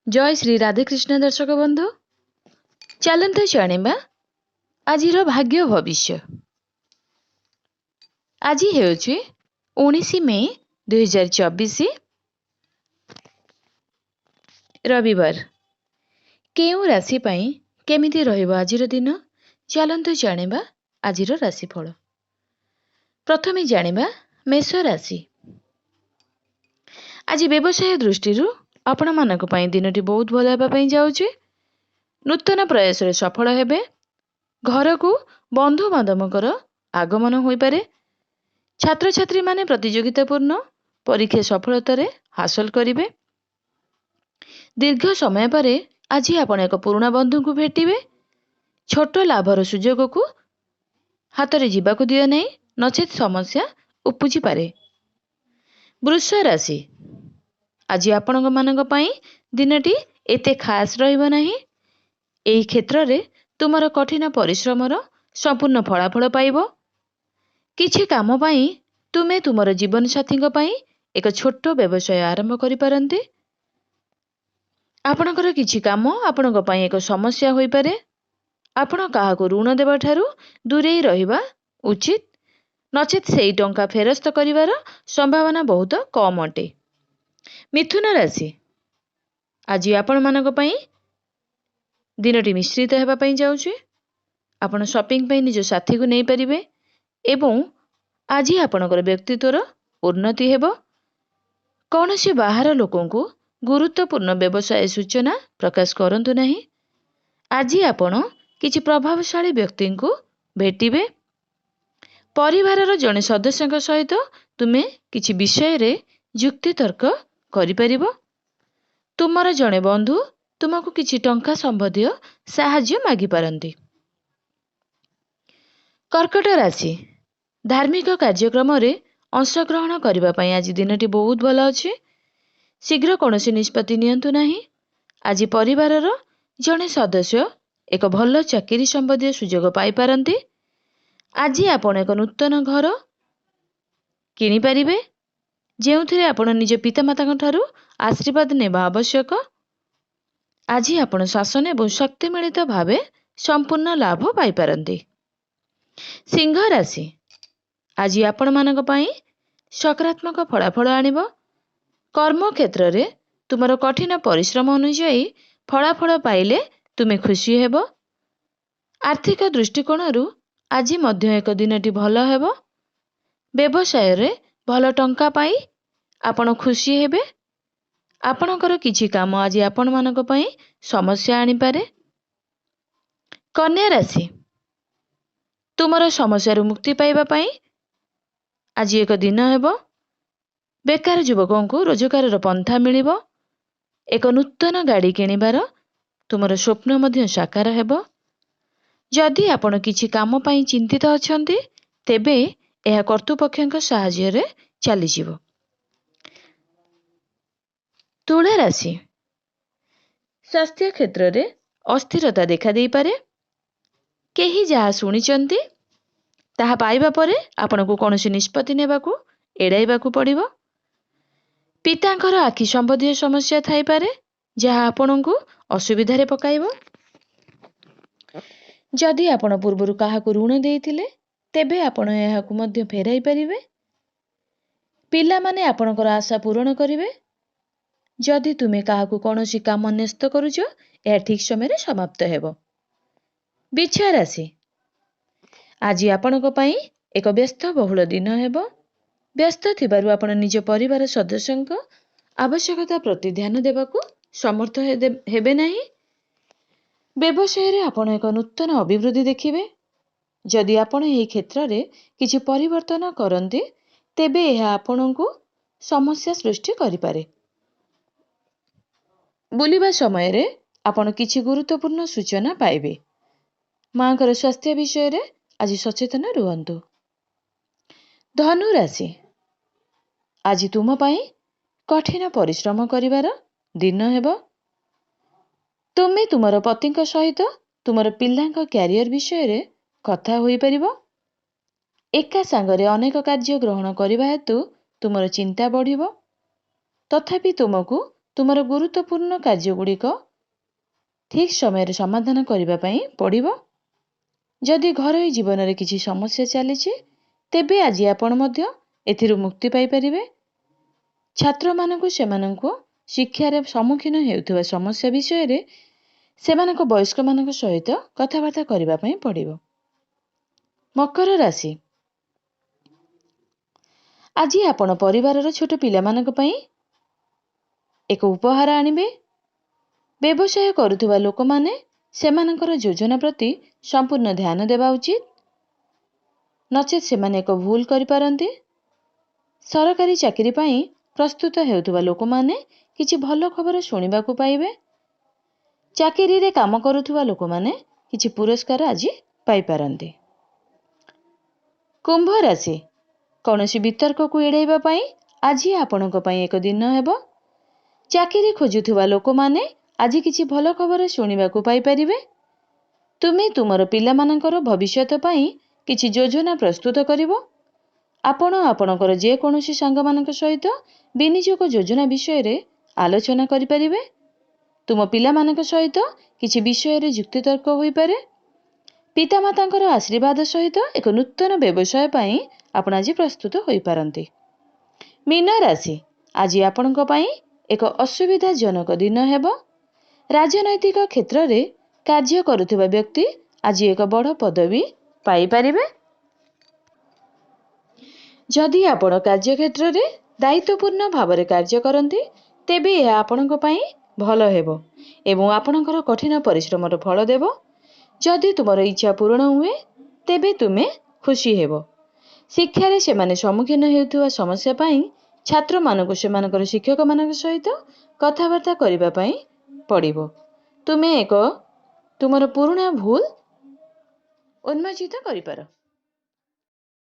जय श्री राधेकृष्ण दर्शक बंधु चलते जानिबा आजिर भाग्य भविष्य। आज हेउछि 19 मे 2024 रविवार। केउ राशि पई केमिति रहिबो आजिर दिन चलते जानिबा आजिर राशिफल। प्रथमे जानिबा मेष राशि। आज व्यवसाय दृष्टि आपण मानक पई दिनटी बहुत भल हेबा पई जाउछि। नूतन प्रयास रे सफल हेबे। घर को बंधु बांधवकर आगमन होई पारे। छात्र छात्री माने प्रतियोगितापूर्ण परीक्षा सफलता रे हासिल करिवे। दीर्घ समय परे आज आपण एक पुराना बंधु को भेटिबे। छोट लाभर सुजोग को हाथ रे जीवा को दियो नै नचेत समस्या उपजी पारे। वृष राशि। आज आपणक मानक पई दिनटी एते खास रहिबो नाही। एही क्षेत्र रे तुमर कठिन परिश्रमर संपूर्ण फलाफल पाइबो। किछि काम पई तुमे तुमर जीवन साथी पई एक छोट व्यवसाय आरंभ करि पारंती। आपणकर किछि काम आपणक पई एक समस्या होई पारे। आपण काहाको ऋण देबा ठारू दूरेई रहिबा उचित नचेत सेई टंका फेरस्त करिवार संभावना बहुत कम अटे। मिथुन राशि। आज आपण मानक पई दिनटी मिश्रित हेबा पई जाउछि। आपण शॉपिंग पई निज साथी को नै परिबे एवं आज आपणकर व्यक्तित्वर उन्नति हेबो। कौनसी बाहर लोकों को गुरुत्वपूर्ण व्यवसाय सूचना प्रकाश करंतु नहीं। आज आपण किछि प्रभावशाली व्यक्ति को भेटिबे। परिवारर जने सदस्यक सहित तुमे किछि विषय रे युक्ति तर्क करि परिबो। तुमर जने बंधु तुमको किछि टंका संबंधी साहाय्य मागी पारंती। कर्कट राशि। धार्मिक कार्यक्रम रे अंशग्रहण करिबा पई आज दिनटी बहुत भल अछि। शीघ्र कोनोसी निष्पत्ति नियंतु नाही। आज परिवारर जने सदस्य एक भल चाकरी संबंधी सुजोग पाई पारंती। आज आपण एक नूतन घर किनि पारिबे जेउथिरे आपण निज पितामाता ठारू आशीर्वाद नेबा आवश्यक। आज आपण शासन एवं शक्ति मिलित भावे संपूर्ण लाभ पाई पारंती। सिंह राशि। आज आपण मानक पई सकारात्मक फलाफल आनिबो। कर्म क्षेत्र रे तुमर कठिन परिश्रम अनुसायी फलाफल पाइले तुमे खुशी हेबो। आर्थिक दृष्टिकोण रु आज मध्य एक दिनटी भल हेबो। व्यवसाय रे भल टंका पाई आपण खुशी हेबे। आपणकर किछि काम आज आपण मानक पई समस्या आनि पारे। कन्या राशि। तुमर समस्या रु मुक्ति पाइबा पई आज एक दिन हेबो। बेकार युवकों को रोजगार पंथा मिलिबो। एक नूतन गाड़ी किनिबार तुमर स्वप्न मध्य साकार हेबो। जदि आपण किछि काम पई चिंतित अछंती तेबे एहा कर्तृपक्षक सहाय्य रे चली जिवो। तुला राशि। स्वास्थ्य क्षेत्र रे अस्थिरता देखा देई पारे। केही जहा सुनिचंती ताहा पाइबा परे आपनको कोनोसी निष्पत्ति नेबाकू एडाइबाकू पड़िबो। पितांकर आखि संबंधी समस्या थाई पारे जहा आपनको असुविधा रे पकाइबो। जदि आपण पूर्वरु काहाकू ऋण देइथिले तेबे आपण एहाकू मध्य फेराई परिबे। पिला माने आपणकर आशा पूर्ण करिवे। जदि तुमे काहाकू कोनोसी काम न्यस्त करूछो एहा ठीक समय रे समाप्त हेबो। बिच्छा राशि। आज आपणक पई एक व्यस्त बहुल दिन हेबो। व्यस्त थिबारु आपण निज परिवार सदस्यंक आवश्यकता प्रति ध्यान देबाकू समर्थ हेबे नाही। व्यवसाय रे आपण एक नूतन अभिवृद्धि देखिबे। जदि आपण एही क्षेत्र रे किछि परिवर्तन करंती तेबे एहा आपणकू समस्या सृष्टि करि पारे। बुलिबा समय रे आपण किछि गुरुत्वपूर्ण सूचना पाइबे। मांकर स्वास्थ्य विषय रे आज सचेतन रुहंतु। धनु राशि। आज तुम पई कठिन परिश्रम करिवार दिन हेबो। तुमे तुमर पतिक सहित तुमर पिल्लांक कैरियर विषय रे कथा होई परिबो। एका संगरे अनेक कार्य ग्रहण करिबा हेतु तुमर चिंता बढ़िबो। तथापि तुमको ତୁମର ଗୁରୁତ୍ୱପୂର୍ଣ୍ଣ କାର୍ଯ୍ୟଗୁଡ଼ିକ ଠିକ୍ ସମୟରେ ସମାଧାନ କରିବା ପାଇଁ ପଡ଼ିବ। ଯଦି ଘରୋଇ ଜୀବନରେ କିଛି ସମସ୍ୟା ଚାଲିଛି, ତେବେ ଆଜି ଆପଣ ମଧ୍ୟ ଏଥିରୁ ମୁକ୍ତି ପାଇପାରିବେ। ଛାତ୍ରମାନଙ୍କୁ ସେମାନଙ୍କୁ ଶିକ୍ଷାରେ ସମ୍ମୁଖୀନ ହେଉଥିବା ସମସ୍ୟା ବିଷୟରେ ସେମାନଙ୍କ ବୟସ୍କମାନଙ୍କ ସହିତ କଥାବାର୍ତ୍ତା କରିବା ପାଇଁ ପଡ଼ିବ। ମକର ରାଶି, ଆଜି ଆପଣ ପରିବାରର ଛୋଟ ପିଲାମାନଙ୍କ ପାଇଁ ଏକ ଉପହାର ଆଣିବେ। ବ୍ୟବସାୟ କରୁଥିବା ଲୋକମାନେ ସେମାନଙ୍କର ଯୋଜନା ପ୍ରତି ସମ୍ପୂର୍ଣ୍ଣ ଧ୍ୟାନ ଦେବା ଉଚିତ, ନଚେତ୍ ସେମାନେ ଏକ ଭୁଲ କରିପାରନ୍ତି। ସରକାରୀ ଚାକିରି ପାଇଁ ପ୍ରସ୍ତୁତ ହେଉଥିବା ଲୋକମାନେ କିଛି ଭଲ ଖବର ଶୁଣିବାକୁ ପାଇବେ। ଚାକିରିରେ କାମ କରୁଥିବା ଲୋକମାନେ କିଛି ପୁରସ୍କାର ଆଜି ପାଇପାରନ୍ତି। କୁମ୍ଭ ରାଶି, କୌଣସି ବିତର୍କକୁ ଏଡ଼ାଇବା ପାଇଁ ଆଜି ଆପଣଙ୍କ ପାଇଁ ଏକ ଦିନ ହେବ। ଚାକିରି ଖୋଜୁଥିବା ଲୋକମାନେ ଆଜି କିଛି ଭଲ ଖବର ଶୁଣିବାକୁ ପାଇପାରିବେ। ତୁମେ ତୁମର ପିଲାମାନଙ୍କର ଭବିଷ୍ୟତ ପାଇଁ କିଛି ଯୋଜନା ପ୍ରସ୍ତୁତ କରିବ। ଆପଣ ଆପଣଙ୍କର ଯେକୌଣସି ସାଙ୍ଗମାନଙ୍କ ସହିତ ବିନିଯୋଗ ଯୋଜନା ବିଷୟରେ ଆଲୋଚନା କରିପାରିବେ। ତୁମ ପିଲାମାନଙ୍କ ସହିତ କିଛି ବିଷୟରେ ଯୁକ୍ତିତର୍କ ହୋଇପାରେ। ପିତାମାତାଙ୍କର ଆଶୀର୍ବାଦ ସହିତ ଏକ ନୂତନ ବ୍ୟବସାୟ ପାଇଁ ଆପଣ ଆଜି ପ୍ରସ୍ତୁତ ହୋଇପାରନ୍ତି। ମୀନ ରାଶି, ଆଜି ଆପଣଙ୍କ ପାଇଁ ଏକ ଅସୁବିଧାଜନକ ଦିନ ହେବ। ରାଜନୈତିକ କ୍ଷେତ୍ରରେ କାର୍ଯ୍ୟ କରୁଥିବା ବ୍ୟକ୍ତି ଆଜି ଏକ ବଡ଼ ପଦବୀ ପାଇପାରିବେ। ଯଦି ଆପଣ କାର୍ଯ୍ୟକ୍ଷେତ୍ରରେ ଦାୟିତ୍ୱପୂର୍ଣ୍ଣ ଭାବରେ କାର୍ଯ୍ୟ କରନ୍ତି, ତେବେ ଏହା ଆପଣଙ୍କ ପାଇଁ ଭଲ ହେବ ଏବଂ ଆପଣଙ୍କର କଠିନ ପରିଶ୍ରମର ଫଳ ଦେବ। ଯଦି ତୁମର ଇଚ୍ଛା ପୂରଣ ହୁଏ, ତେବେ ତୁମେ ଖୁସି ହେବ। ଶିକ୍ଷାରେ ସେମାନେ ସମ୍ମୁଖୀନ ହେଉଥିବା ସମସ୍ୟା ପାଇଁ ଛାତ୍ରମାନଙ୍କୁ ସେମାନଙ୍କର ଶିକ୍ଷକମାନଙ୍କ ସହିତ କଥାବାର୍ତ୍ତା କରିବା ପାଇଁ ପଡ଼ିବ। ତୁମେ ତୁମର ପୁରୁଣା ଭୁଲ ଉନ୍ମୋଚିତ କରିପାର।